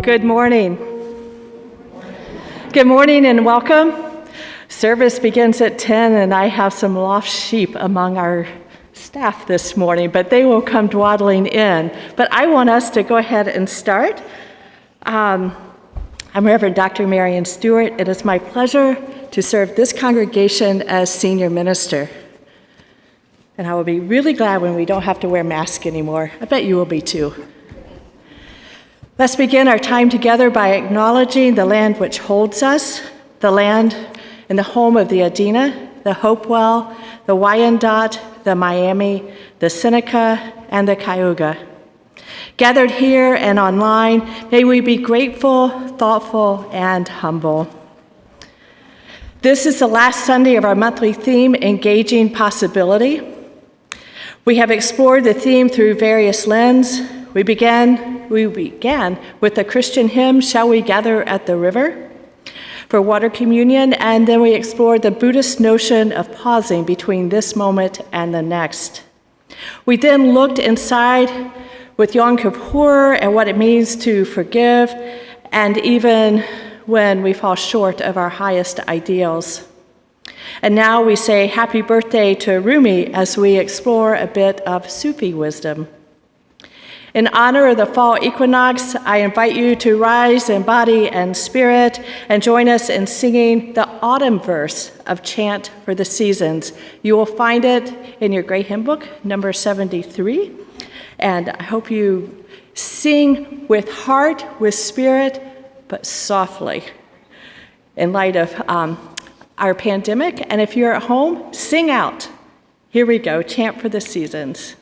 Good morning. Good morning and welcome. Service begins at 10 and I have some lost sheep among our staff this morning, but they will come dwaddling in. But I want us to go ahead and start. I'm Reverend Dr. Marion Stewart. It is my pleasure to serve this congregation as senior minister. And I will be really glad when we don't have to wear masks anymore. I bet you will be too. Let's begin our time together by acknowledging the land which holds us, the land and the home of the Adena, the Hopewell, the Wyandotte, the Miami, the Seneca, and the Cayuga. Gathered here and online, may we be grateful, thoughtful, and humble. This is the last Sunday of our monthly theme, Engaging Possibility. We have explored the theme through various lenses. We began with the Christian hymn, Shall We Gather at the River, for water communion, and then we explored the Buddhist notion of pausing between this moment and the next. We then looked inside with Yom Kippur and what it means to forgive, and even when we fall short of our highest ideals. And now we say happy birthday to Rumi as we explore a bit of Sufi wisdom. In honor of the fall equinox, I invite you to rise in body and spirit and join us in singing the autumn verse of Chant for the Seasons. You will find it in your gray hymn book, number 73. And I hope you sing with heart, with spirit, but softly in light of our pandemic. And if you're at home, sing out. Here we go, Chant for the Seasons.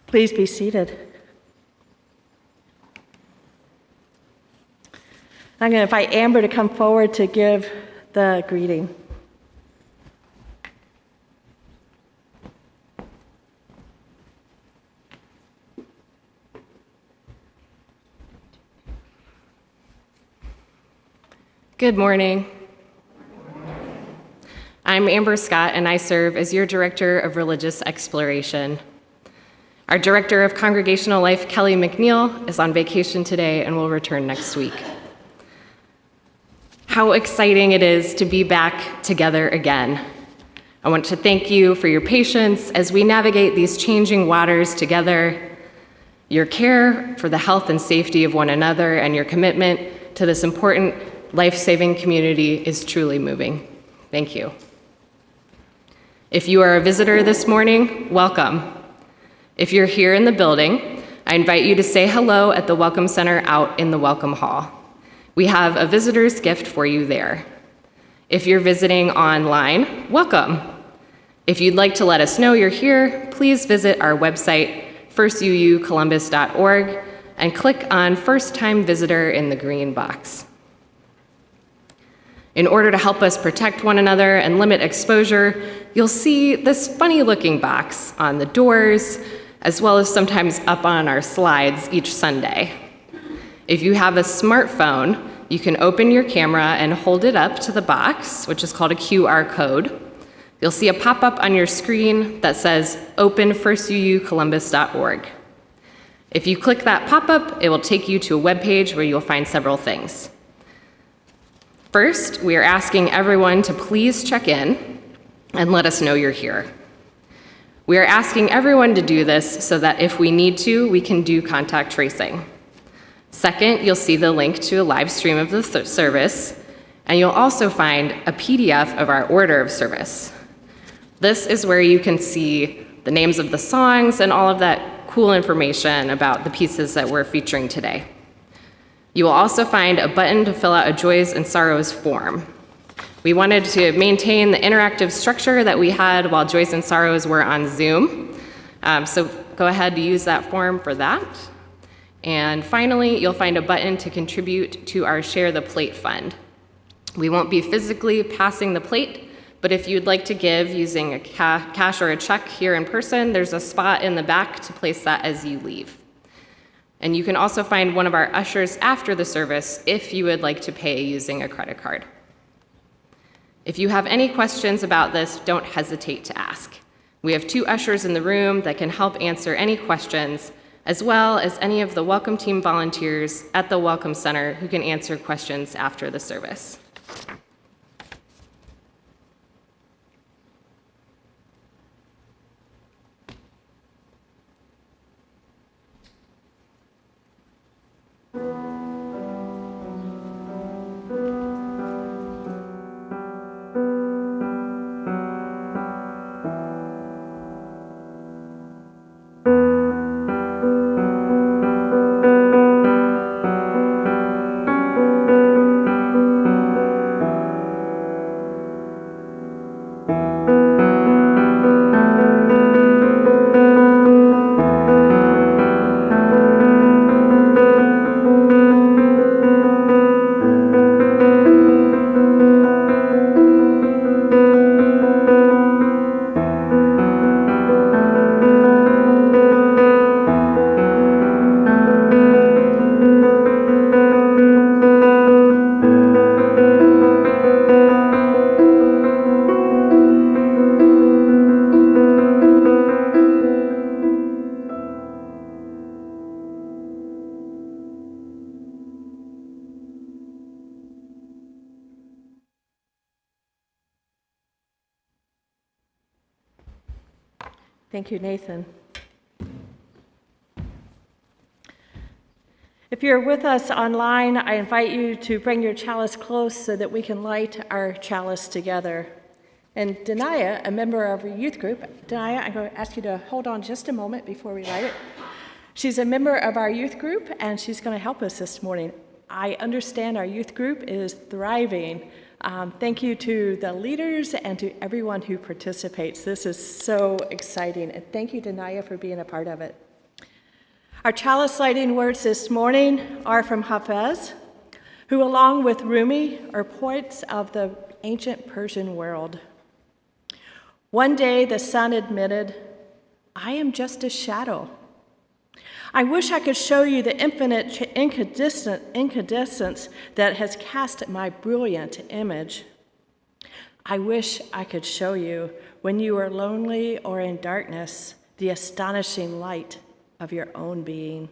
Please be seated. I'm going to invite Amber to come forward to give the greeting. Good morning. I'm Amber Scott, and I serve as your Director of Religious Exploration. Our Director of Congregational Life, Kelly McNeil, is on vacation today and will return next week. How exciting it is to be back together again. I want to thank you for your patience as we navigate these changing waters together. Your care for the health and safety of one another and your commitment to this important life-saving community is truly moving. Thank you. If you are a visitor this morning, welcome. If you're here in the building, I invite you to say hello at the Welcome Center out in the Welcome Hall. We have a visitor's gift for you there. If you're visiting online, welcome. If you'd like to let us know you're here, please visit our website, firstuucolumbus.org, and click on First Time Visitor in the green box. In order to help us protect one another and limit exposure, you'll see this funny-looking box on the doors, as well as sometimes up on our slides each Sunday. If you have a smartphone, you can open your camera and hold it up to the box, which is called a QR code. You'll see a pop-up on your screen that says openfirstucolumbus.org. If you click that pop-up, it will take you to a web page where you'll find several things. First, we are asking everyone to please check in and let us know you're here. We are asking everyone to do this so that if we need to, we can do contact tracing. Second, you'll see the link to a live stream of the service, and you'll also find a PDF of our order of service. This is where you can see the names of the songs and all of that cool information about the pieces that we're featuring today. You will also find a button to fill out a Joys and Sorrows form. We wanted to maintain the interactive structure that we had while Joys and Sorrows were on Zoom. So go ahead to use that form for that. And finally, you'll find a button to contribute to our Share the Plate fund. We won't be physically passing the plate, but if you'd like to give using a cash or a check here in person, there's a spot in the back to place that as you leave. And you can also find one of our ushers after the service if you would like to pay using a credit card. If you have any questions about this, don't hesitate to ask. We have 2 ushers in the room that can help answer any questions, as well as any of the Welcome Team volunteers at the Welcome Center who can answer questions after the service. Thank you, Nathan. If you're with us online, I invite you to bring your chalice close so that we can light our chalice together. And Denia, a member of our youth group, Denia, I'm going to ask you to hold on just a moment before we light it. She's a member of our youth group, and she's going to help us this morning. I understand our youth group is thriving. Thank you to the leaders and to everyone who participates. This is so exciting, and thank you, Denia, for being a part of it. Our chalice lighting words this morning are from Hafez, who, along with Rumi, are poets of the ancient Persian world. One day the sun admitted, "I am just a shadow. I wish I could show you the infinite incandescence that has cast my brilliant image. I wish I could show you, when you are lonely or in darkness, the astonishing light of your own being."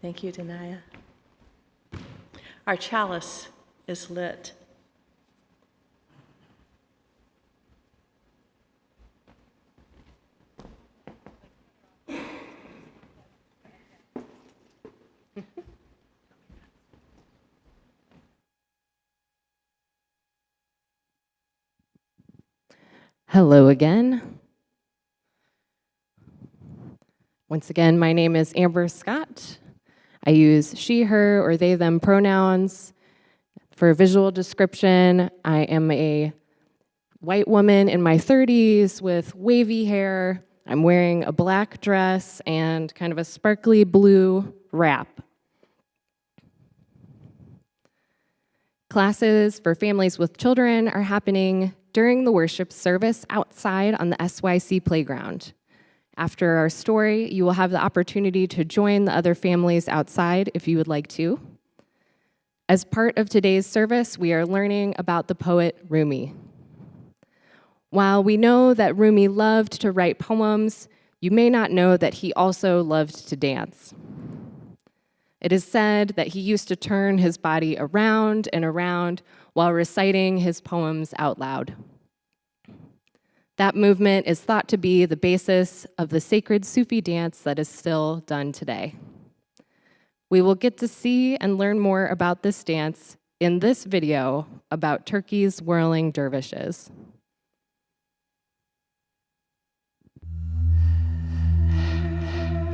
Thank you, Denia. Our chalice is lit. Hello again. Once again, my name is Amber Scott. I use she, her, or they, them pronouns. For a visual description, I am a white woman in my 30s with wavy hair. I'm wearing a black dress and kind of a sparkly blue wrap. Classes for families with children are happening during the worship service outside on the SYC playground. After our story, you will have the opportunity to join the other families outside if you would like to. As part of today's service, we are learning about the poet Rumi. While we know that Rumi loved to write poems, you may not know that he also loved to dance. It is said that he used to turn his body around and around while reciting his poems out loud. That movement is thought to be the basis of the sacred Sufi dance that is still done today. We will get to see and learn more about this dance in this video about Turkey's whirling dervishes.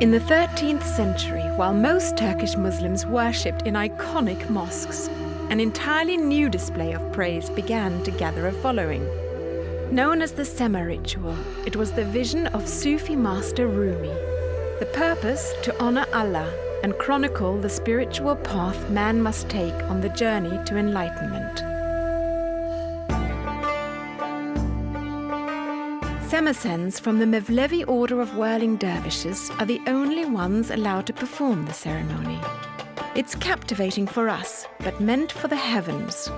In the 13th century, while most Turkish Muslims worshipped in iconic mosques, an entirely new display of praise began to gather a following. Known as the Sema ritual, it was the vision of Sufi master Rumi. The purpose, to honor Allah and chronicle the spiritual path man must take on the journey to enlightenment. Semasens from the Mevlevi order of whirling dervishes are the only ones allowed to perform the ceremony. It's captivating for us, but meant for the heavens.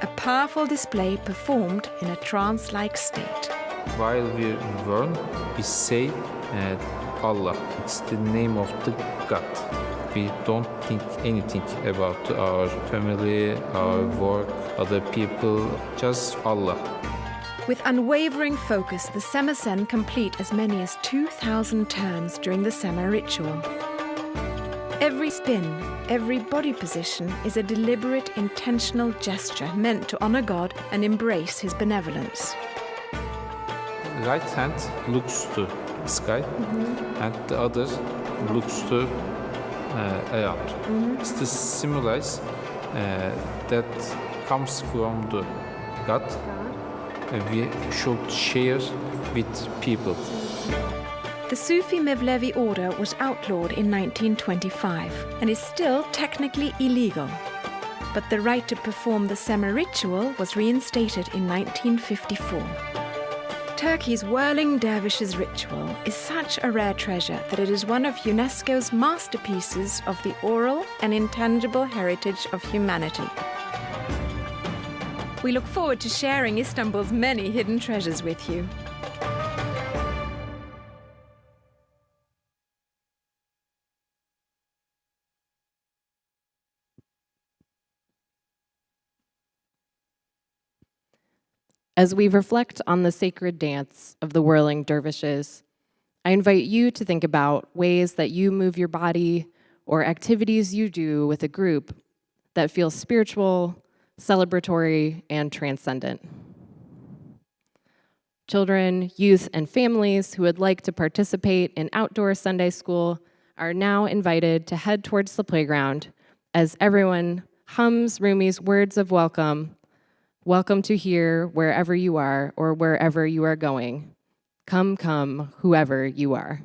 A powerful display performed in a trance-like state. While we whirl, we say Allah. It's the name of the God. We don't think anything about our family, our work, other people, just Allah. With unwavering focus, the Semasen complete as many as 2,000 turns during the Sema ritual. Every spin, every body position is a deliberate, intentional gesture meant to honor God and embrace His benevolence. Right hand looks to sky, and the other looks to around. It's the symbolize that comes from the God. We should share with people. The Sufi Mevlevi order was outlawed in 1925 and is still technically illegal. But the right to perform the Sema ritual was reinstated in 1954. Turkey's whirling dervishes ritual is such a rare treasure that it is one of UNESCO's masterpieces of the oral and intangible heritage of humanity. We look forward to sharing Istanbul's many hidden treasures with you. As we reflect on the sacred dance of the whirling dervishes, I invite you to think about ways that you move your body or activities you do with a group that feel spiritual, celebratory, and transcendent. Children, youth, and families who would like to participate in outdoor Sunday school are now invited to head towards the playground as everyone hums Rumi's words of welcome. Welcome to here, wherever you are or wherever you are going. Come, come, whoever you are.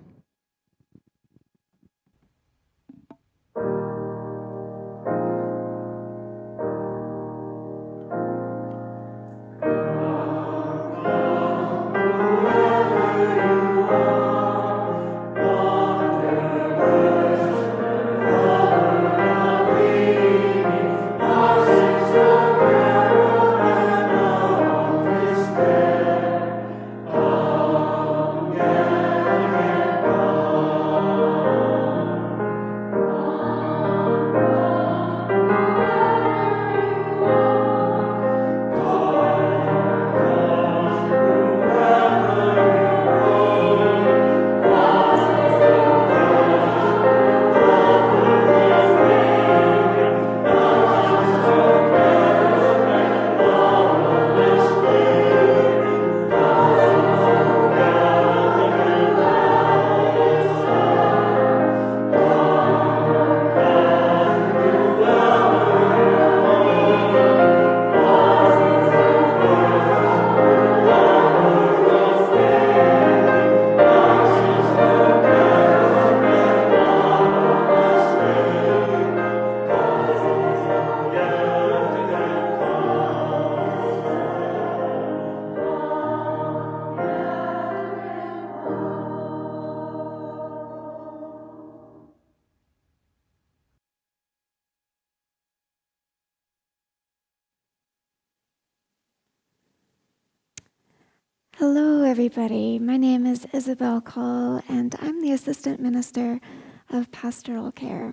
Hello, everybody. My name is Isabel Call, and I'm the Assistant Minister of Pastoral Care.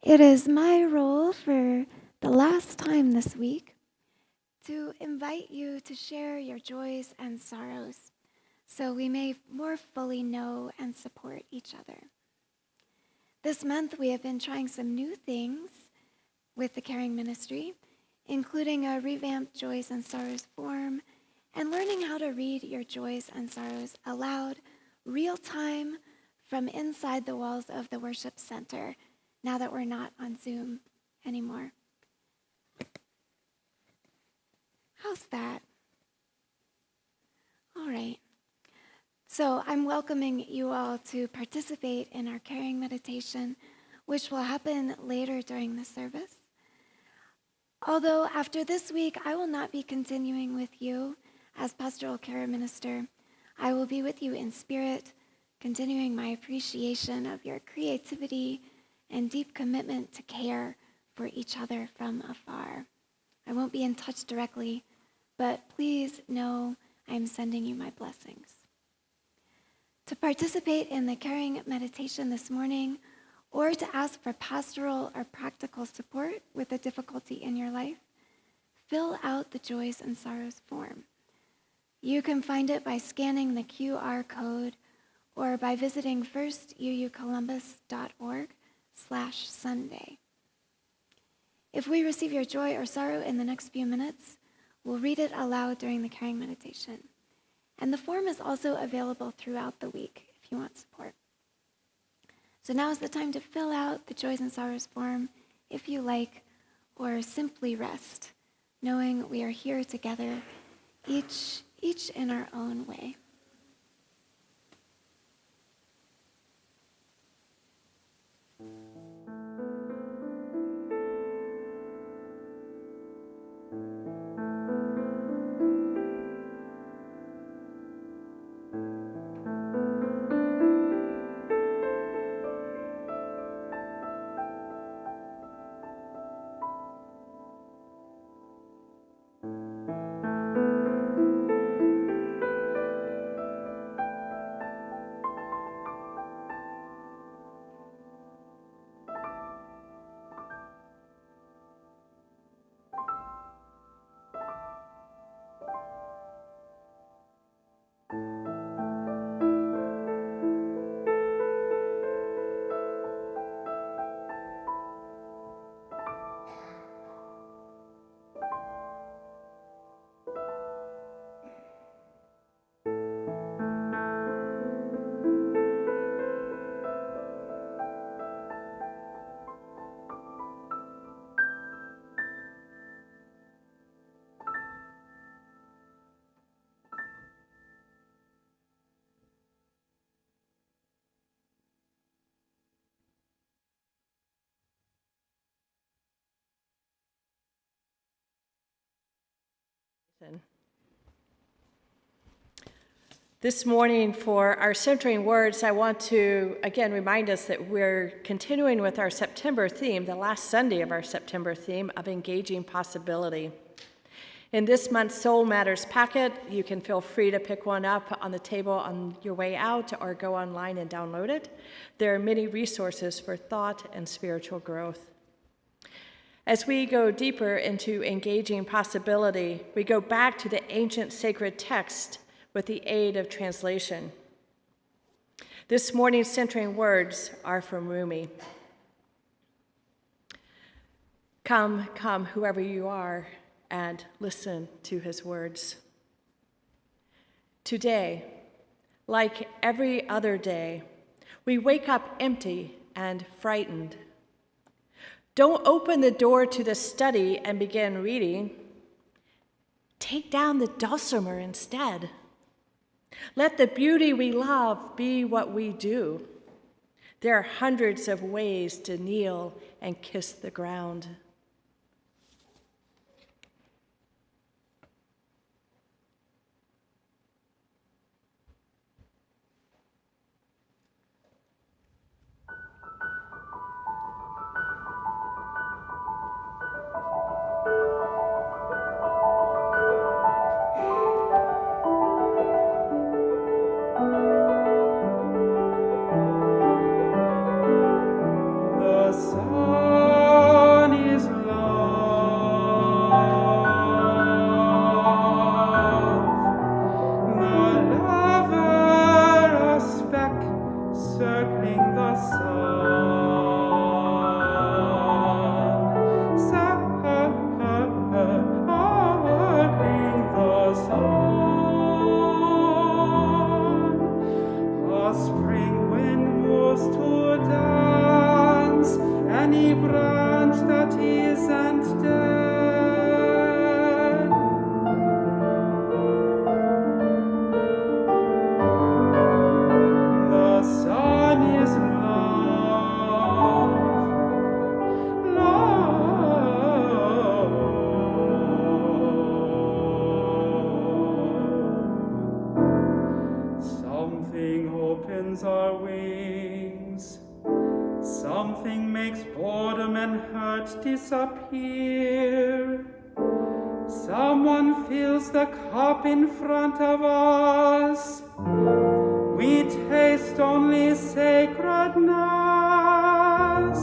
It is my role for the last time this week to invite you to share your joys and sorrows so we may more fully know and support each other. This month, we have been trying some new things with the Caring Ministry, including a revamped Joys and Sorrows form and learning how to read your joys and sorrows aloud, real time, from inside the walls of the worship center, now that we're not on Zoom anymore. How's that? All right. So I'm welcoming you all to participate in our caring meditation, which will happen later during the service. Although after this week, I will not be continuing with you as pastoral care minister. I will be with you in spirit, continuing my appreciation of your creativity and deep commitment to care for each other from afar. I won't be in touch directly, but please know I'm sending you my blessings. To participate in the caring meditation this morning, or to ask for pastoral or practical support with a difficulty in your life, fill out the Joys and Sorrows form. You can find it by scanning the QR code or by visiting firstuucolumbus.org/Sunday. If we receive your joy or sorrow in the next few minutes, we'll read it aloud during the caring meditation. And the form is also available throughout the week if you want support. So now is the time to fill out the Joys and Sorrows form if you like, or simply rest, knowing we are here together, each in our own way. This morning for our centering words, I want to again remind us that we're continuing with our September theme, the last Sunday of our September theme of engaging possibility. In this month's Soul Matters packet, you can feel free to pick one up on the table on your way out or go online and download it. There are many resources for thought and spiritual growth. As we go deeper into engaging possibility, we go back to the ancient sacred text with the aid of translation. This morning's centering words are from Rumi. Come, come, whoever you are, and listen to his words. Today, like every other day, we wake up empty and frightened. Don't open the door to the study and begin reading. Take down the dulcimer instead. Let the beauty we love be what we do. There are hundreds of ways to kneel and kiss the ground. circling the sun, circling the sun. A spring wind moves to dance any branch that isn't dead. The sun is love, love. Something opens our wings. Something makes boredom and hurt disappear. Someone fills the cup in front of us. We taste only sacredness.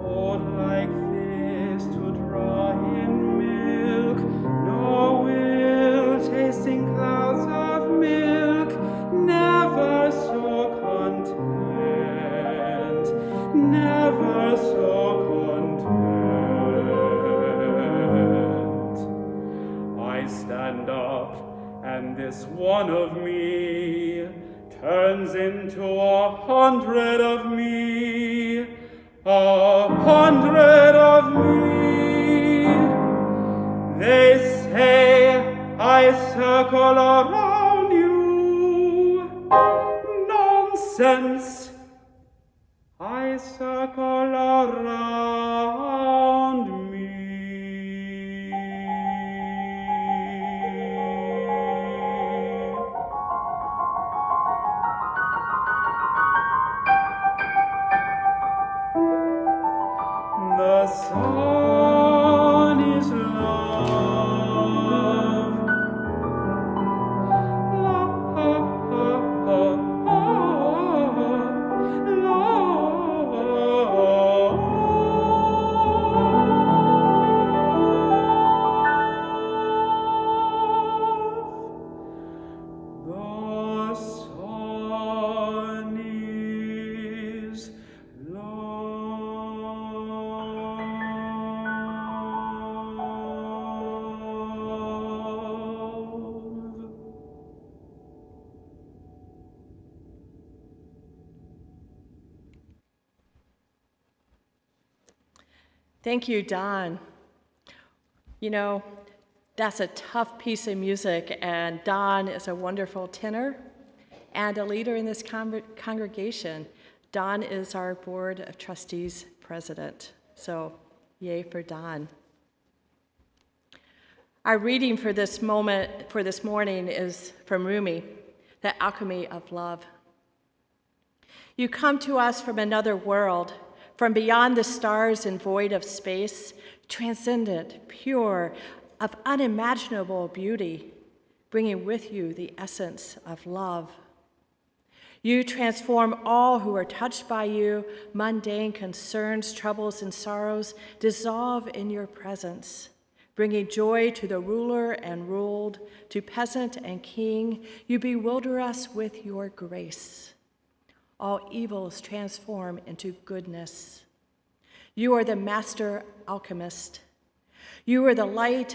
Hold like this to draw in milk, nor will tasting clouds of milk, never so content, never so content. I stand up, and this one of me turns into 100 of me, 100 of me. They say I circle around you. Nonsense. I circle around me. The sun is love, The sun is love. Thank you, Don. You know, that's a tough piece of music, and Don is a wonderful tenor and a leader in this congregation. Don is our Board of Trustees president, so yay for Don. Our reading for this morning is from Rumi, The Alchemy of Love. You come to us from another world, from beyond the stars and void of space, transcendent, pure, of unimaginable beauty, bringing with you the essence of love. You transform all who are touched by you. Mundane concerns, troubles, and sorrows dissolve in your presence, bringing joy to the ruler and ruled, to peasant and king. You bewilder us with your grace. All evils transform into goodness. You are the master alchemist. You are the light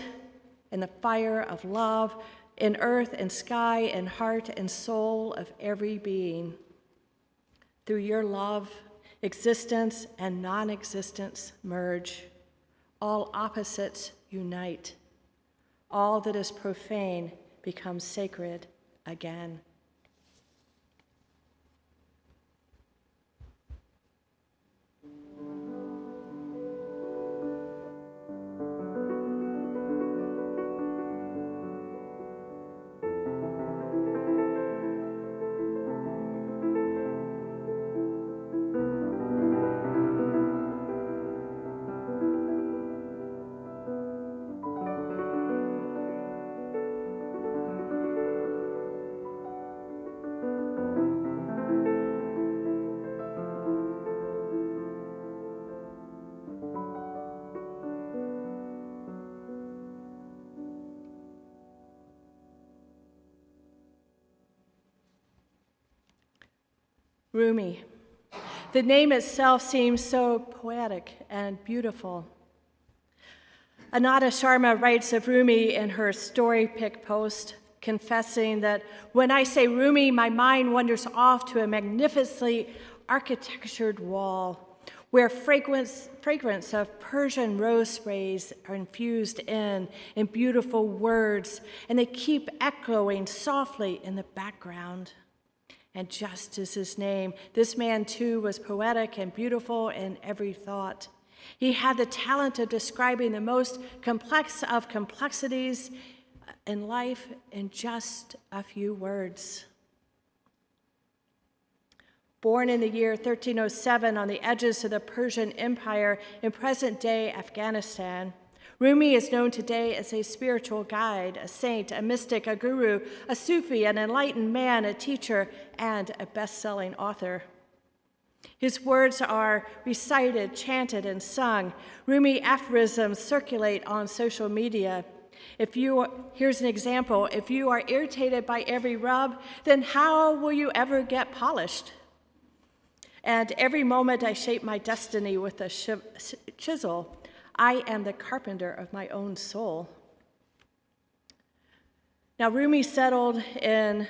and the fire of love in earth and sky and heart and soul of every being. Through your love, existence and non-existence merge. All opposites unite. All that is profane becomes sacred again. Rumi. The name itself seems so poetic and beautiful. Anada Sharma writes of Rumi in her story pick post, confessing that when I say Rumi, my mind wanders off to a magnificently architectured wall where fragrance of Persian rose sprays are infused in beautiful words, and they keep echoing softly in the background. And just as his name, this man too was poetic and beautiful in every thought. He had the talent of describing the most complex of complexities in life in just a few words. Born in the year 1307 on the edges of the Persian Empire in present-day Afghanistan, Rumi is known today as a spiritual guide, a saint, a mystic, a guru, a Sufi, an enlightened man, a teacher, and a best-selling author. His words are recited, chanted, and sung. Rumi aphorisms circulate on social media. Here's an example. If you are irritated by every rub, then how will you ever get polished? And every moment I shape my destiny with a chisel, I am the carpenter of my own soul. Now, Rumi settled in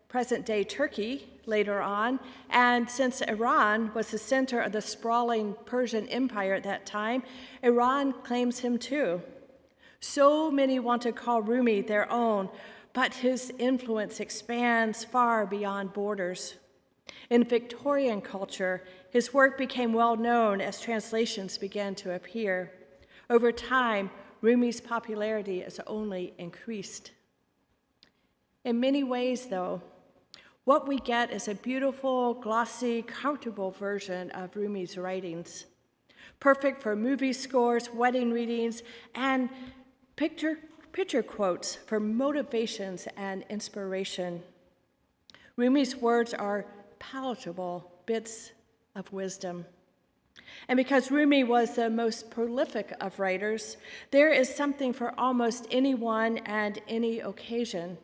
present-day Turkey later on, and since Iran was the center of the sprawling Persian Empire at that time, Iran claims him too. So many want to call Rumi their own, but his influence expands far beyond borders. In Victorian culture, his work became well known as translations began to appear. Over time, Rumi's popularity has only increased. In many ways, though, what we get is a beautiful, glossy, comfortable version of Rumi's writings, perfect for movie scores, wedding readings, and picture quotes for motivations and inspiration. Rumi's words are palatable bits of wisdom. And because Rumi was the most prolific of writers, there is something for almost anyone and any occasion.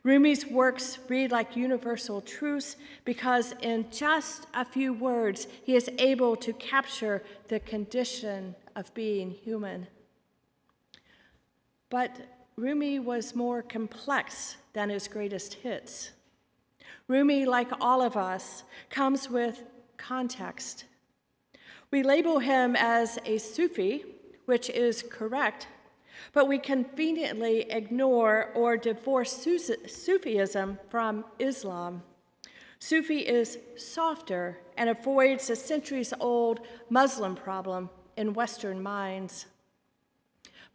Rumi's works read like universal truths because in just a few words, he is able to capture the condition of being human. But Rumi was more complex than his greatest hits. Rumi, like all of us, comes with context. We label him as a Sufi, which is correct, but we conveniently ignore or divorce Sufism from Islam. Sufi is softer and avoids a centuries-old Muslim problem in Western minds.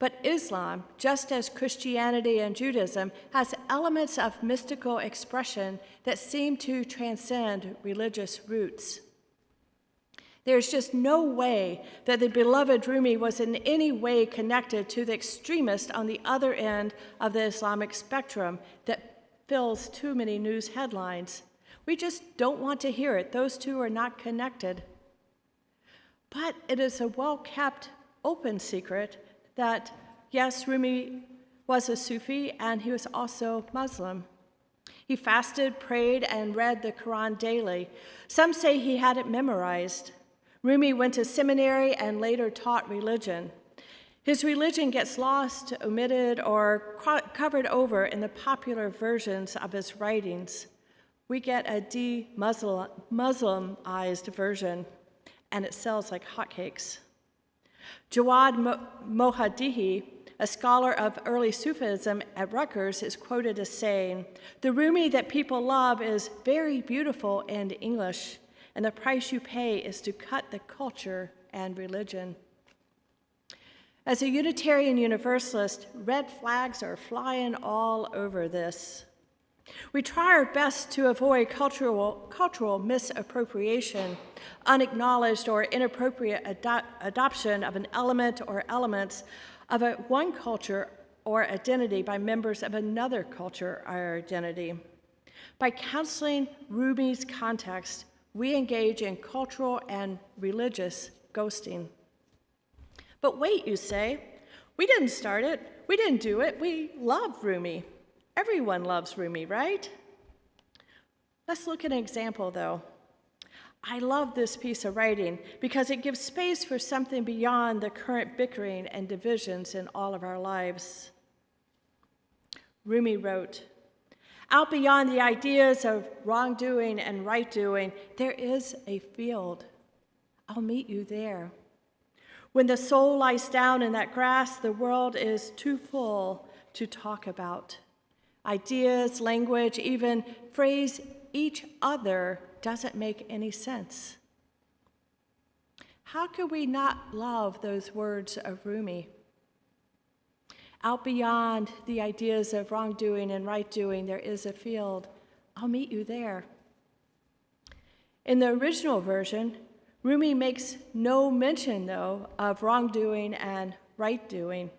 But Islam, just as Christianity and Judaism, has elements of mystical expression that seem to transcend religious roots. There's just no way that the beloved Rumi was in any way connected to the extremist on the other end of the Islamic spectrum that fills too many news headlines. We just don't want to hear it. Those two are not connected. But it is a well-kept, open secret that, yes, Rumi was a Sufi and he was also Muslim. He fasted, prayed, and read the Quran daily. Some say he had it memorized. Rumi went to seminary and later taught religion. His religion gets lost, omitted, or covered over in the popular versions of his writings. We get a de-Muslimized version, and it sells like hotcakes. Jawad Mohaddihi, a scholar of early Sufism at Rutgers, is quoted as saying, "The Rumi that people love is very beautiful in English, and the price you pay is to cut the culture and religion." As a Unitarian Universalist, red flags are flying all over this. We try our best to avoid cultural misappropriation, unacknowledged or inappropriate adoption of an element or elements of one culture or identity by members of another culture or identity. By counseling Rumi's context, we engage in cultural and religious ghosting. But wait, you say, we didn't start it, we didn't do it, we love Rumi. Everyone loves Rumi, right? Let's look at an example, though. I love this piece of writing because it gives space for something beyond the current bickering and divisions in all of our lives. Rumi wrote, "Out beyond the ideas of wrongdoing and right-doing, there is a field. I'll meet you there. When the soul lies down in that grass, the world is too full to talk about. Ideas, language, even phrase each other doesn't make any sense." How could we not love those words of Rumi? Out beyond the ideas of wrongdoing and right-doing, there is a field. I'll meet you there. In the original version, Rumi makes no mention, though, of wrongdoing and right-doing.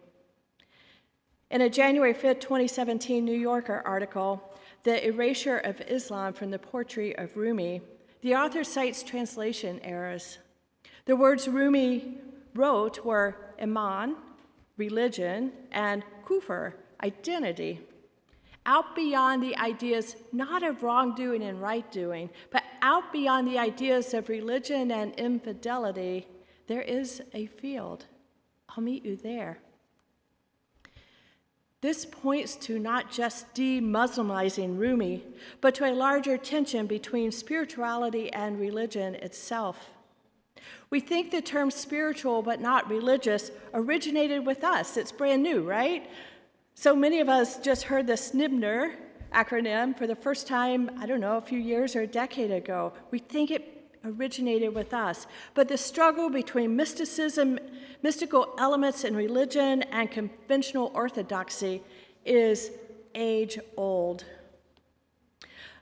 In a January 5, 2017 New Yorker article, The Erasure of Islam from the Poetry of Rumi, the author cites translation errors. The words Rumi wrote were iman, religion, and kufr, identity. Out beyond the ideas not of wrongdoing and right-doing, but out beyond the ideas of religion and infidelity, there is a field. I'll meet you there. This points to not just de-Muslimizing Rumi, but to a larger tension between spirituality and religion itself. We think the term spiritual but not religious originated with us. It's brand new, right? So many of us just heard the SNIBNR acronym for the first time, I don't know, a few years or a decade ago. We think it originated with us. But the struggle between mysticism, mystical elements in religion, and conventional orthodoxy is age-old.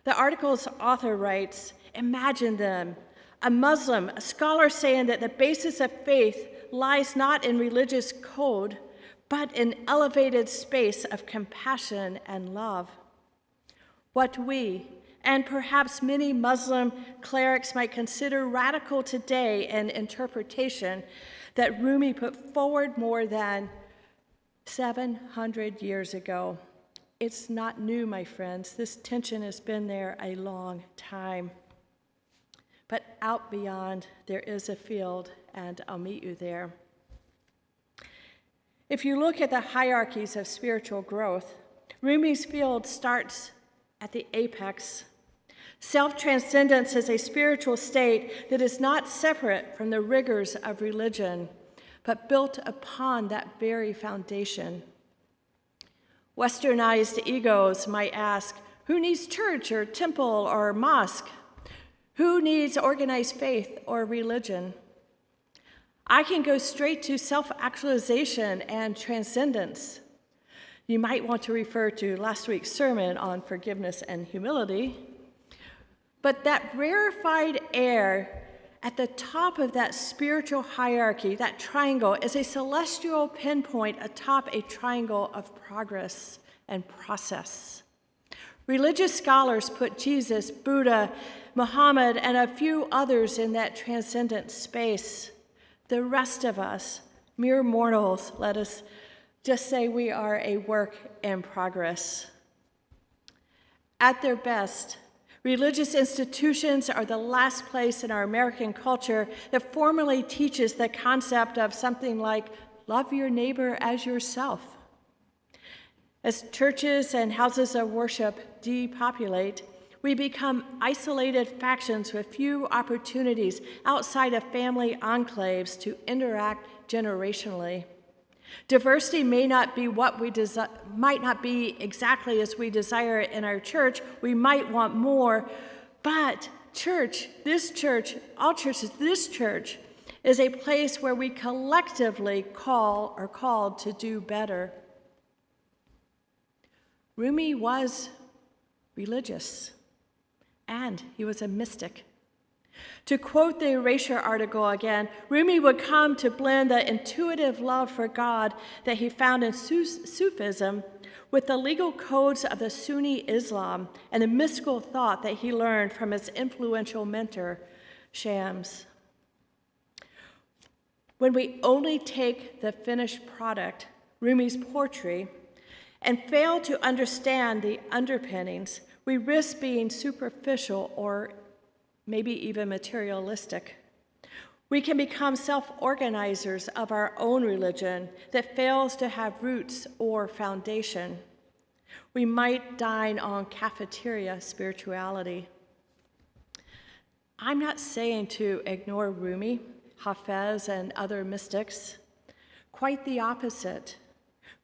The article's author writes, "Imagine them, a Muslim, a scholar saying that the basis of faith lies not in religious code, but in elevated space of compassion and love. What we, and perhaps many Muslim clerics might consider radical today in interpretation that Rumi put forward more than 700 years ago. It's not new, my friends. This tension has been there a long time. But out beyond, there is a field, and I'll meet you there." If you look at the hierarchies of spiritual growth, Rumi's field starts at the apex. Self-transcendence is a spiritual state that is not separate from the rigors of religion, but built upon that very foundation. Westernized egos might ask, who needs church or temple or mosque? Who needs organized faith or religion? I can go straight to self-actualization and transcendence. You might want to refer to last week's sermon on forgiveness and humility. But that rarefied air at the top of that spiritual hierarchy, that triangle, is a celestial pinpoint atop a triangle of progress and process. Religious scholars put Jesus, Buddha, Muhammad, and a few others in that transcendent space. The rest of us, mere mortals, let us just say we are a work in progress. At their best, religious institutions are the last place in our American culture that formally teaches the concept of something like love your neighbor as yourself. As churches and houses of worship depopulate, we become isolated factions with few opportunities outside of family enclaves to interact generationally. Diversity may not be what we might not be exactly as we desire it in our church. We might want more, but church, this church, all churches, this church is a place where we collectively are called to do better. Rumi was religious, and he was a mystic. To quote the Erasure article again, Rumi would come to blend the intuitive love for God that he found in Sufism with the legal codes of the Sunni Islam and the mystical thought that he learned from his influential mentor, Shams. When we only take the finished product, Rumi's poetry, and fail to understand the underpinnings, we risk being superficial or maybe even materialistic. We can become self-organizers of our own religion that fails to have roots or foundation. We might dine on cafeteria spirituality. I'm not saying to ignore Rumi, Hafez, and other mystics. Quite the opposite.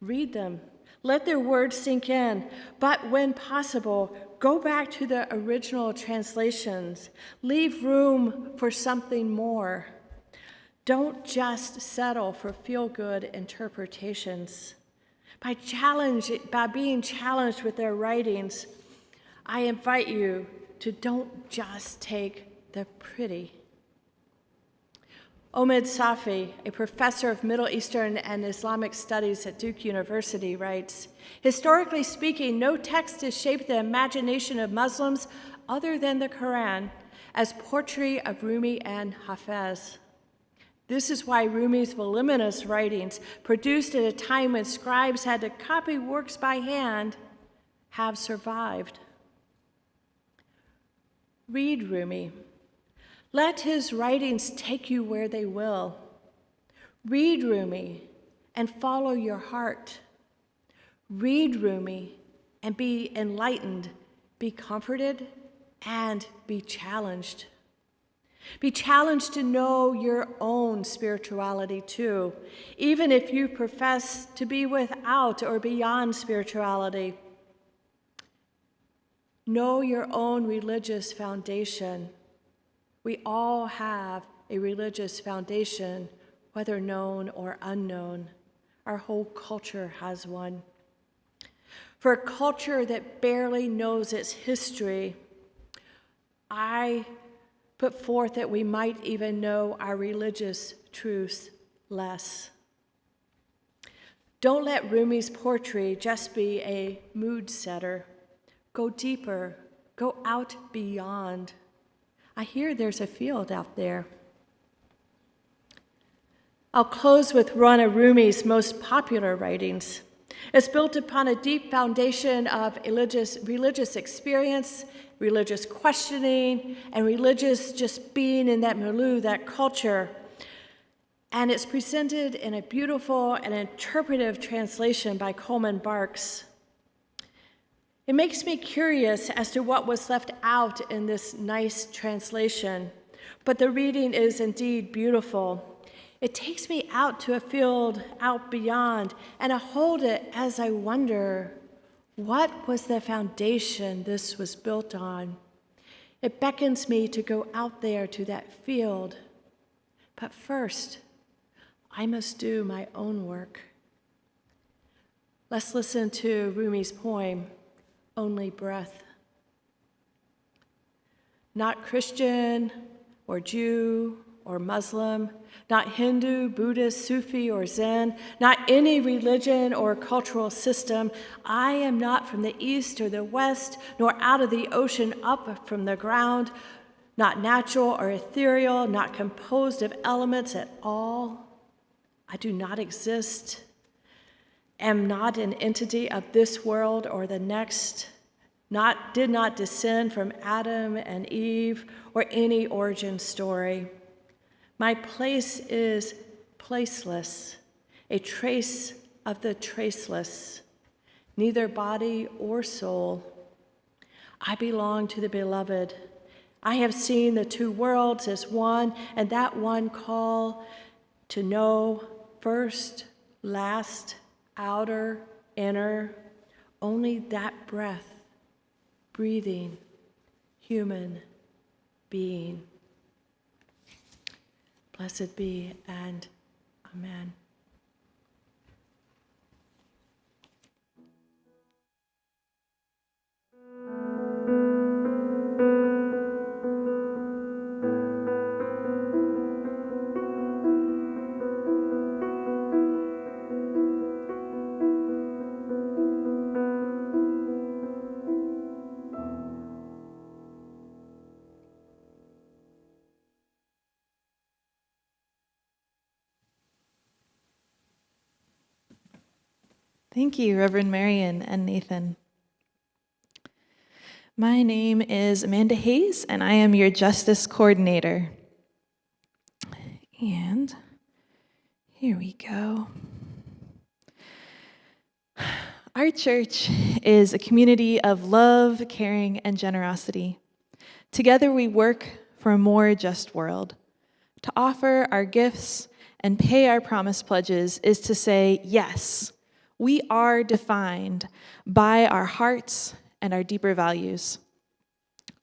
Read them. Let their words sink in. But when possible, go back to the original translations. Leave room for something more. Don't just settle for feel-good interpretations. By being challenged with their writings, I invite you to don't just take the pretty. Omid Safi, a professor of Middle Eastern and Islamic studies at Duke University, writes, historically speaking, no text has shaped the imagination of Muslims other than the Quran as poetry of Rumi and Hafez. This is why Rumi's voluminous writings, produced at a time when scribes had to copy works by hand, have survived. Read Rumi. Let his writings take you where they will. Read Rumi and follow your heart. Read Rumi and be enlightened, be comforted, and be challenged. Be challenged to know your own spirituality too, even if you profess to be without or beyond spirituality. Know your own religious foundation. We all have a religious foundation, whether known or unknown. Our whole culture has one. For a culture that barely knows its history, I put forth that we might even know our religious truths less. Don't let Rumi's poetry just be a mood setter. Go deeper, go out beyond. I hear there's a field out there. I'll close with one of Rumi's most popular writings. It's built upon a deep foundation of religious experience, religious questioning, and religious just being in that milieu, that culture. And it's presented in a beautiful and interpretive translation by Coleman Barks. It makes me curious as to what was left out in this nice translation, but the reading is indeed beautiful. It takes me out to a field out beyond, and I hold it as I wonder, what was the foundation this was built on? It beckons me to go out there to that field. But first, I must do my own work. Let's listen to Rumi's poem, Only Breath. Not Christian or Jew or Muslim, not Hindu, Buddhist, Sufi, or Zen, not any religion or cultural system. I am not from the east or the west, nor out of the ocean up from the ground, not natural or ethereal, not composed of elements at all. I do not exist, am not an entity of this world or the next, did not descend from Adam and Eve or any origin story. My place is placeless, a trace of the traceless, neither body or soul. I belong to the beloved. I have seen the two worlds as one, and that one call to know first, last, outer, inner, only that breath, breathing, human being. Blessed be, and amen. Thank you, Reverend Marion and Nathan. My name is Amanda Hayes, and I am your Justice Coordinator. And here we go. Our church is a community of love, caring, and generosity. Together we work for a more just world. To offer our gifts and pay our promise pledges is to say, yes, we are defined by our hearts and our deeper values.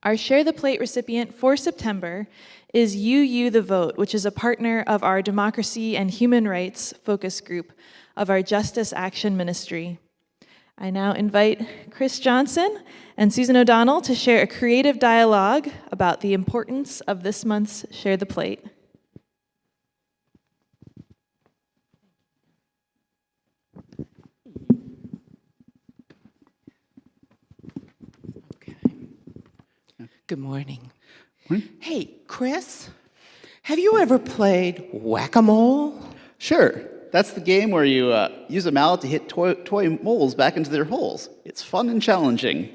Our Share the Plate recipient for September is UU The Vote, which is a partner of our Democracy and Human Rights focus group of our Justice Action Ministry. I now invite Chris Johnson and Susan O'Donnell to share a creative dialogue about the importance of this month's Share the Plate. Good morning. Hey, Chris, have you ever played whack-a-mole? Sure. That's the game where you use a mallet to hit toy moles back into their holes. It's fun and challenging.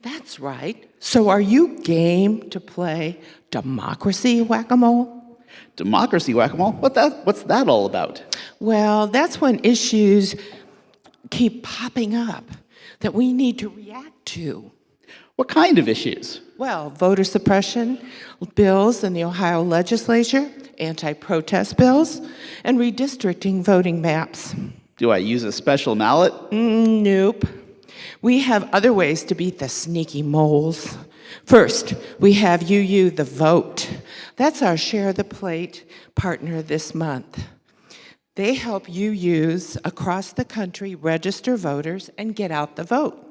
That's right. So are you game to play democracy whack-a-mole? Democracy whack-a-mole? What's that all about? Well, that's when issues keep popping up that we need to react to. What kind of issues? Well, voter suppression bills in the Ohio legislature, anti-protest bills, and redistricting voting maps. Do I use a special mallet? Nope. We have other ways to beat the sneaky moles. First, we have UU The Vote. That's our Share the Plate partner this month. They help UUs across the country register voters and get out the vote.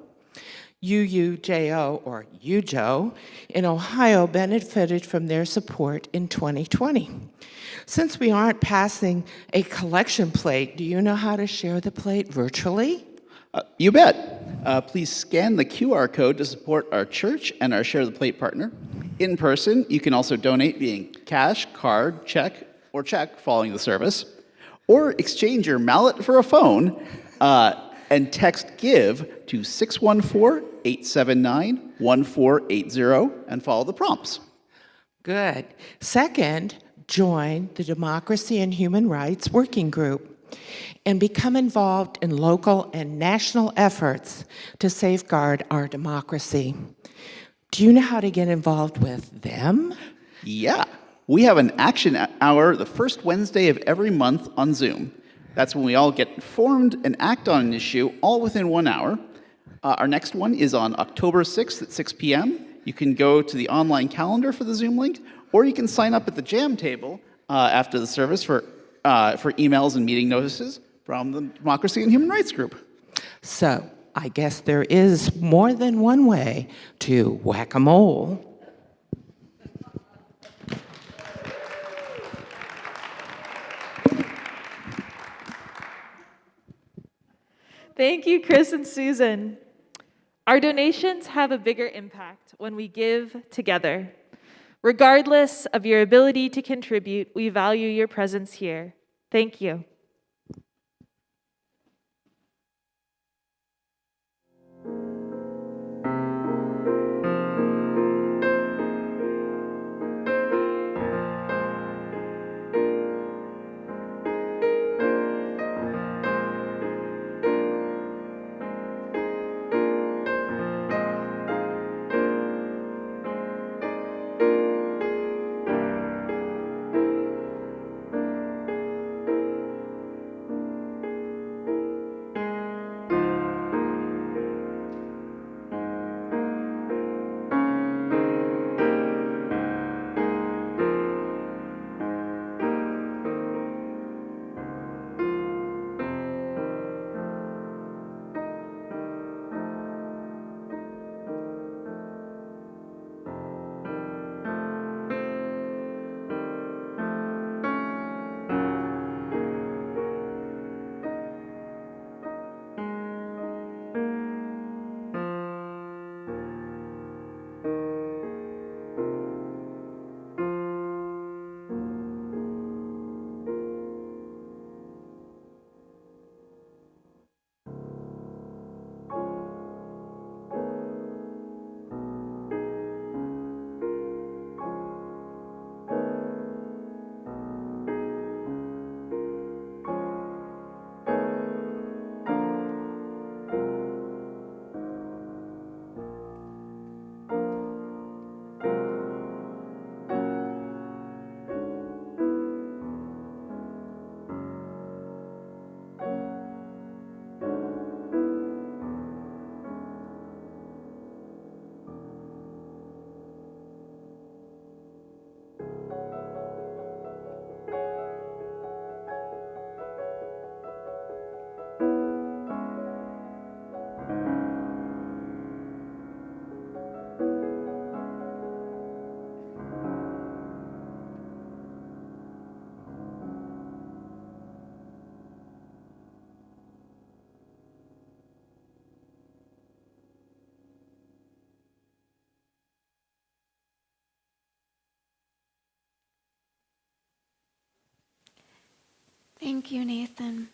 UUJO, or UJO, in Ohio benefited from their support in 2020. Since we aren't passing a collection plate, do you know how to share the plate virtually? You bet. Please scan the QR code to support our church and our Share the Plate partner. In person, you can also donate via cash, card, check following the service, or exchange your mallet for a phone and text GIVE to 614-879-1480 and follow the prompts. Good. Second, join the Democracy and Human Rights Working Group and become involved in local and national efforts to safeguard our democracy. Do you know how to get involved with them? Yeah. We have an action hour the first Wednesday of every month on Zoom. That's when we all get informed and act on an issue, all within 1 hour. Our next one is on October 6th at 6 p.m. You can go to the online calendar for the Zoom link, or you can sign up at the jam table after the service for emails and meeting notices from the Democracy and Human Rights Group. So, I guess there is more than one way to whack-a-mole. Thank you, Chris and Susan. Our donations have a bigger impact when we give together. Regardless of your ability to contribute, we value your presence here. Thank you. Thank you, Nathan.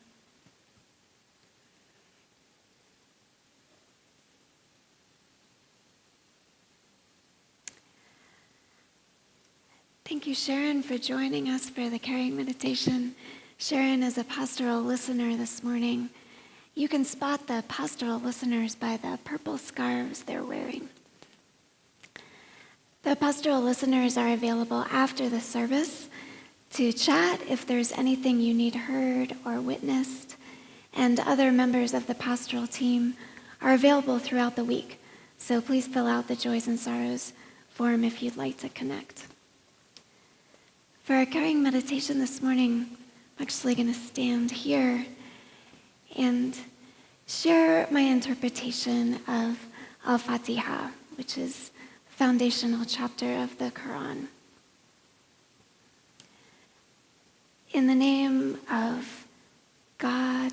Thank you, Sharon, for joining us for the Caring Meditation. Sharon is a pastoral listener this morning. You can spot the pastoral listeners by the purple scarves they're wearing. The pastoral listeners are available after the service to chat if there's anything you need heard or witnessed, and other members of the pastoral team are available throughout the week. So please fill out the Joys and Sorrows form if you'd like to connect. For our caring meditation this morning, I'm actually going to stand here and share my interpretation of Al-Fatiha, which is the foundational chapter of the Quran. In the name of God,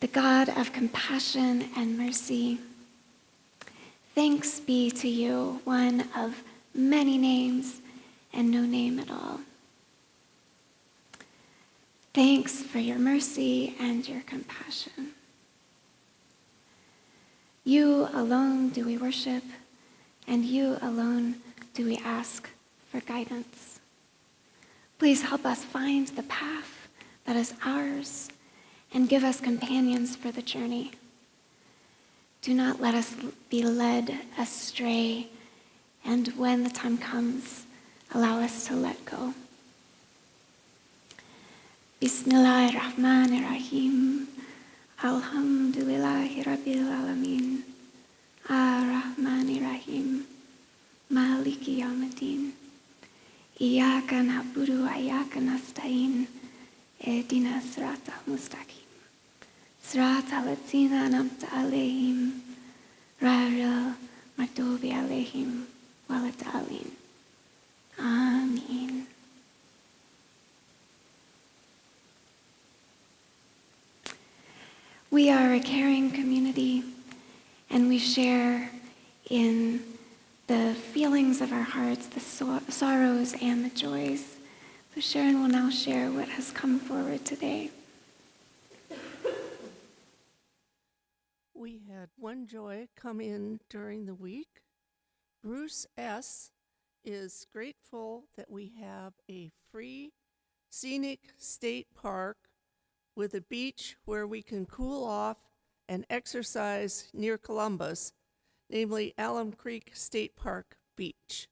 the God of compassion and mercy, thanks be to you, one of many names and no name at all. Thanks for your mercy and your compassion. You alone do we worship, and you alone do we ask for guidance. Please help us find the path that is ours and give us companions for the journey. Do not let us be led astray, and when the time comes, allow us to let go. Bismillahirrahmanirrahim. Alhamdulillahi Rabbil Alameen. Ar-Rahmanirrahim. Maliki Yawmiddin. Iyyaka na'budu wa iyyaka nasta'in. Ihdina siratal mustaqim. Siratal ladzina an'amta alayhim. Ghayril maghdubi alayhim waladdallin. Amen. We are a caring community, and we share in the feelings of our hearts, the sorrows and the joys. So Sharon will now share what has come forward today. We had one joy come in during the week. Bruce S. is grateful that we have a free, scenic state park with a beach where we can cool off and exercise near Columbus, namely Alum Creek State Park Beach.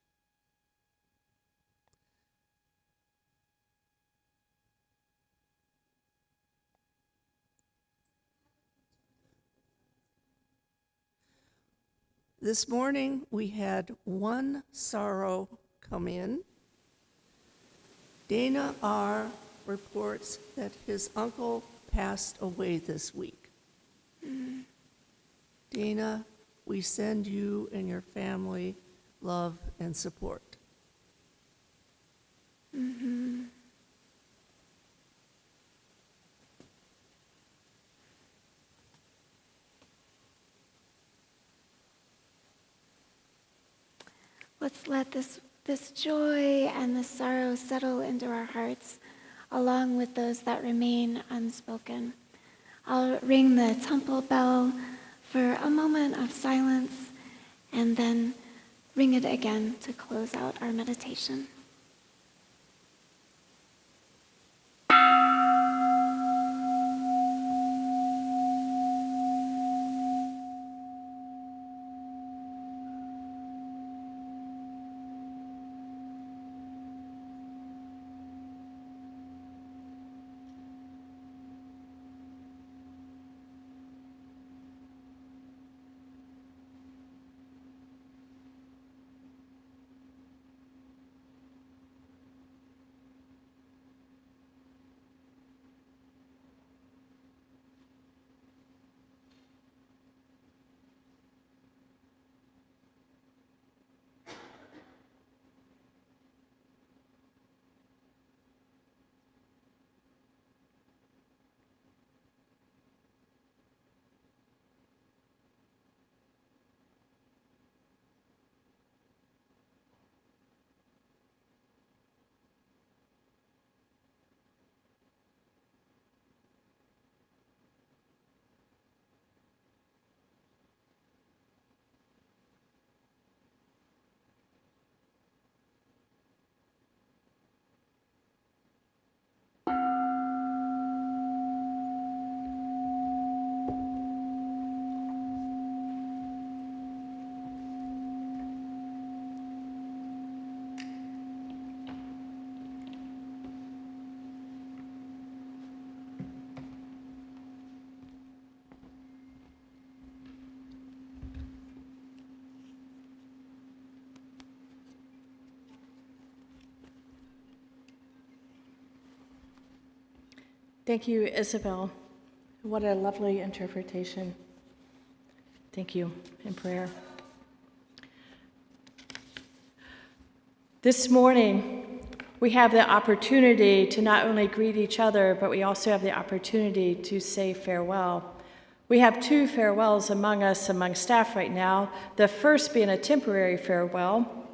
This morning, we had one sorrow come in. Dana R. reports that his uncle passed away this week. Dana, we send you and your family love and support. Let's let this joy and this sorrow settle into our hearts, along with those that remain unspoken. I'll ring the temple bell for a moment of silence, and then ring it again to close out our meditation. Thank you, Isabel. What a lovely interpretation. Thank you in prayer. This morning, we have the opportunity to not only greet each other, but we also have the opportunity to say farewell. We have two farewells among us, among staff right now, the first being a temporary farewell.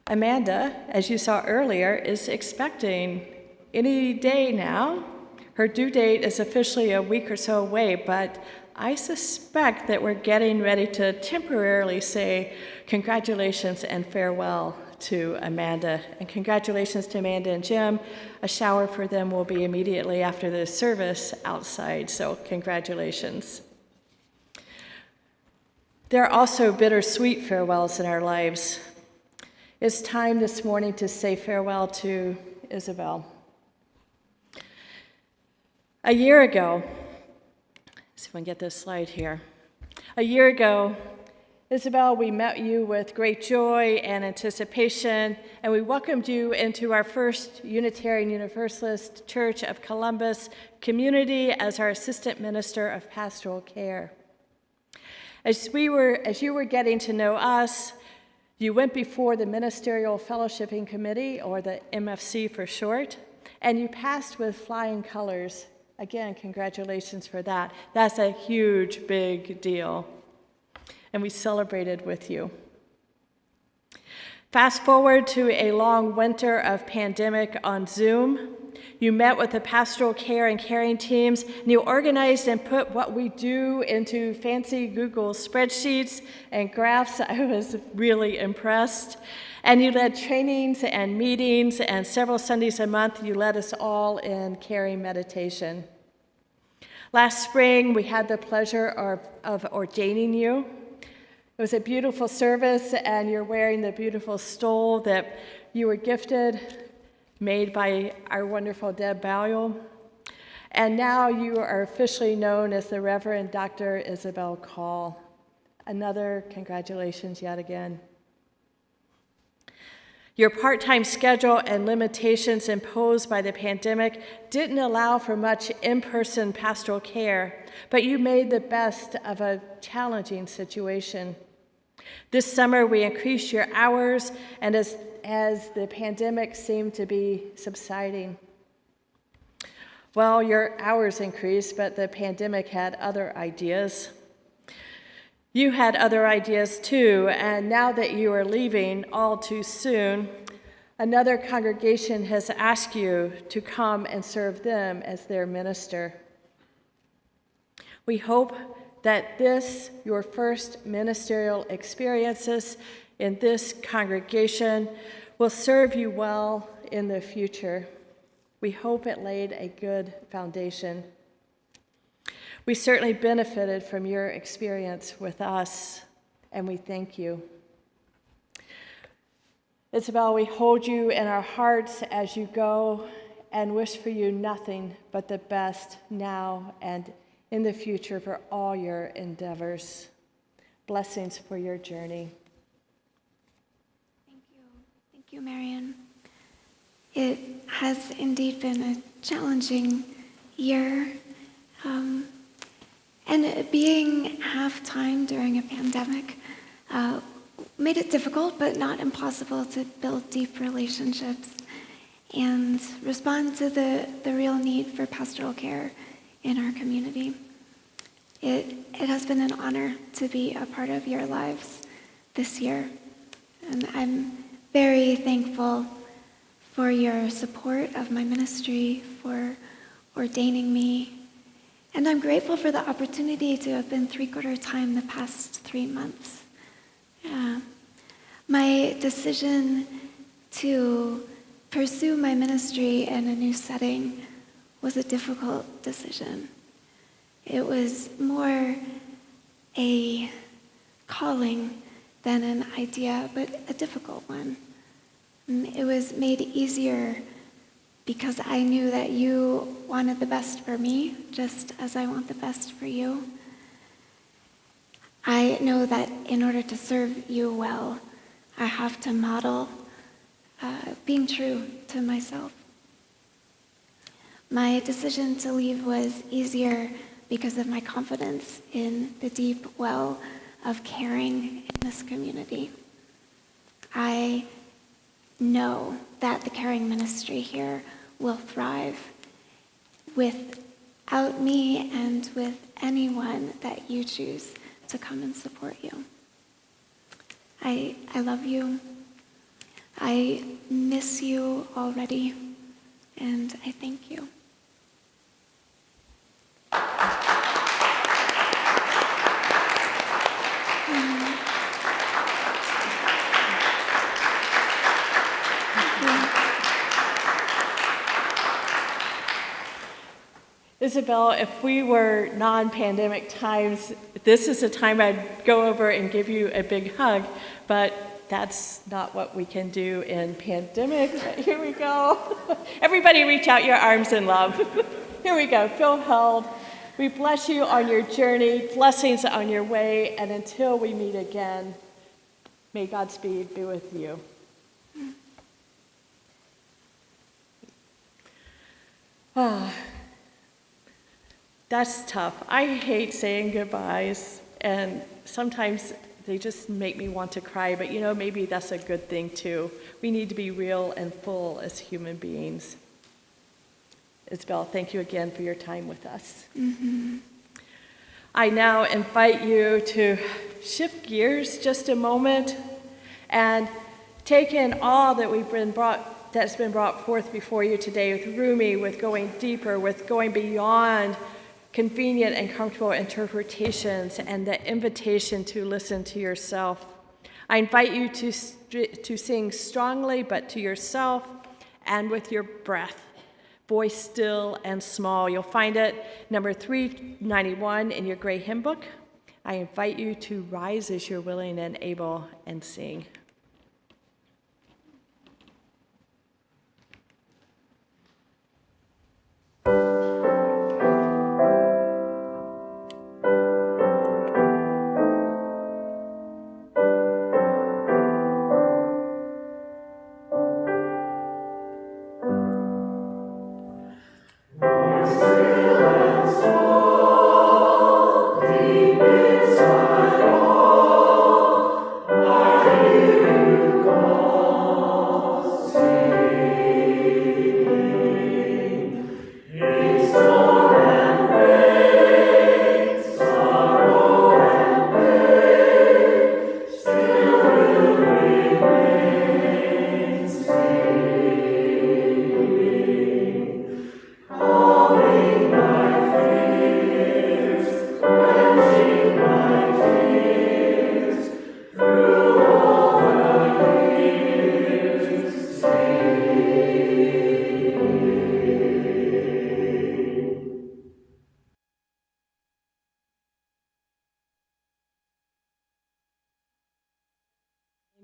Amanda, as you saw earlier, is expecting any day now. Her due date is officially a week or so away, but I suspect that we're getting ready to temporarily say congratulations and farewell to Amanda. And congratulations to Amanda and Jim. A shower for them will be immediately after the service outside, so congratulations. There are also bittersweet farewells in our lives. It's time this morning to say farewell to Isabel. A year ago, let's see if I can get this slide here. A year ago, Isabel, we met you with great joy and anticipation, and we welcomed you into our First Unitarian Universalist Church of Columbus community as our assistant minister of pastoral care. As you were getting to know us, you went before the Ministerial Fellowshipping Committee, or the MFC for short, and you passed with flying colors. Again, congratulations for that. That's a huge, big deal. And we celebrated with you. Fast forward to a long winter of pandemic on Zoom. You met with the pastoral care and caring teams, and you organized and put what we do into fancy Google spreadsheets and graphs. I was really impressed. And you led trainings and meetings, and several Sundays a month, you led us all in caring meditation. Last spring, we had the pleasure of ordaining you. It was a beautiful service, and you're wearing the beautiful stole that you were gifted, made by our wonderful Deb Bowell. And now you are officially known as the Reverend Dr. Isabel Call. Another congratulations yet again. Your part-time schedule and limitations imposed by the pandemic didn't allow for much in-person pastoral care, but you made the best of a challenging situation. This summer, we increased your hours, and as the pandemic seemed to be subsiding. Well, your hours increased, but the pandemic had other ideas. You had other ideas too, and now that you are leaving all too soon, another congregation has asked you to come and serve them as their minister. We hope that this, your first ministerial experiences in this congregation, will serve you well in the future. We hope it laid a good foundation. We certainly benefited from your experience with us, and we thank you. Isabel, we hold you in our hearts as you go and wish for you nothing but the best now and in the future for all your endeavors. Blessings for your journey. Thank you. Thank you, Marion. It has indeed been a challenging year. And being half-time during a pandemic made it difficult, but not impossible, to build deep relationships and respond to the real need for pastoral care in our community. It has been an honor to be a part of your lives this year. And I'm very thankful for your support of my ministry, for ordaining me. And I'm grateful for the opportunity to have been 3/4 time the past 3 months. My decision to pursue my ministry in a new setting was a difficult decision. It was more a calling than an idea, but a difficult one. And it was made easier because I knew that you wanted the best for me, just as I want the best for you. I know that in order to serve you well, I have to model being true to myself. My decision to leave was easier because of my confidence in the deep well of caring in this community. I know that the caring ministry here will thrive without me and with anyone that you choose to come and support you. I love you. I miss you already, and I thank you. Isabel, if we were non-pandemic times, this is a time I'd go over and give you a big hug, but that's not what we can do in pandemic. Here we go. Everybody reach out your arms in love. Here we go, feel held. We bless you on your journey, blessings on your way, and until we meet again, may Godspeed be with you. That's tough. I hate saying goodbyes, and sometimes they just make me want to cry, but maybe that's a good thing too. We need to be real and full as human beings. Isabel, thank you again for your time with us. Mm-hmm. I now invite you to shift gears just a moment and take in all that that's been brought forth before you today with Rumi, with going deeper, with going beyond convenient and comfortable interpretations, and the invitation to listen to yourself. I invite you to sing strongly, but to yourself and with your breath, voice still and small. You'll find it number 391 in your gray hymn book. I invite you to rise as you're willing and able and sing.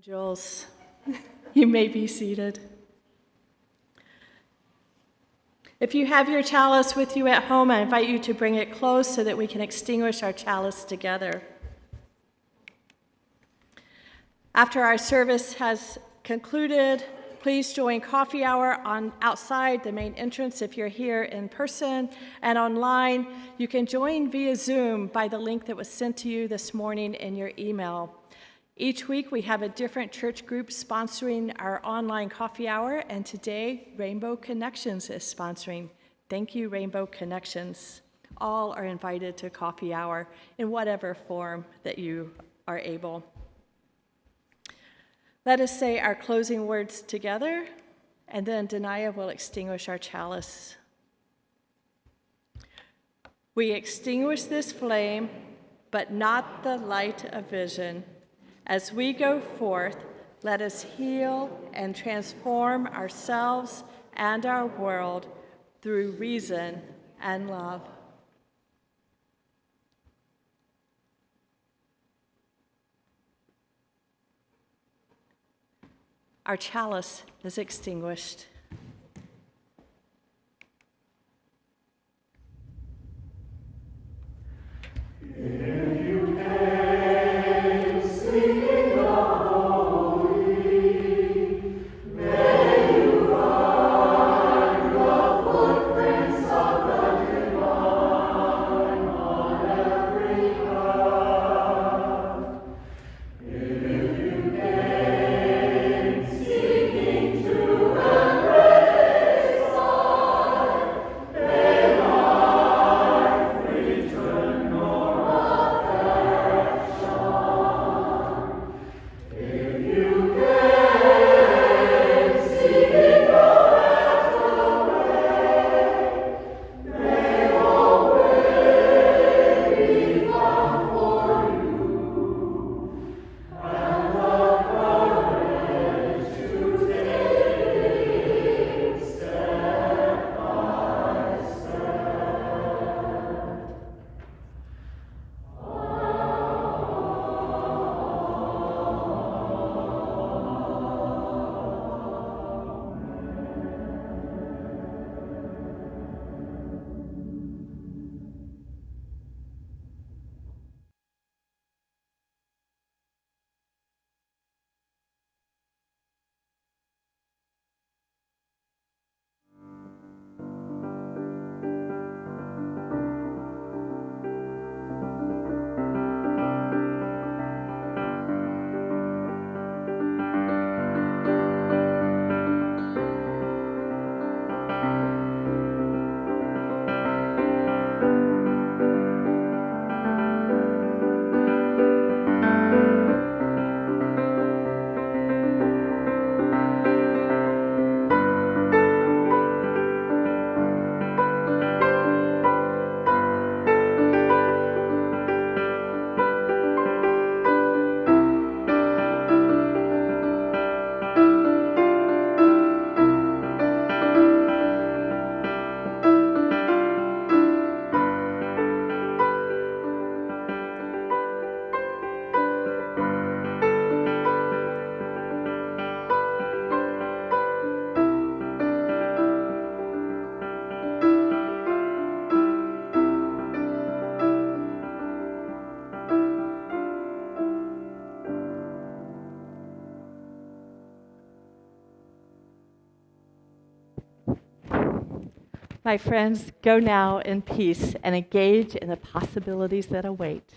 Angels, you may be seated. If you have your chalice with you at home, I invite you to bring it close so that we can extinguish our chalice together. After our service has concluded, please join coffee hour outside the main entrance if you're here in person, and online you can join via Zoom by the link that was sent to you this morning in your email. Each week we have a different church group sponsoring our online coffee hour, and today Rainbow Connections is sponsoring. Thank you, Rainbow Connections. All are invited to coffee hour in whatever form that you are able. Let us say our closing words together, and then Denaya will extinguish our chalice. We extinguish this flame, but not the light of vision. As we go forth, let us heal and transform ourselves and our world through reason and love. Our chalice is extinguished. Footprints My friends, go now in peace and engage in the possibilities that await.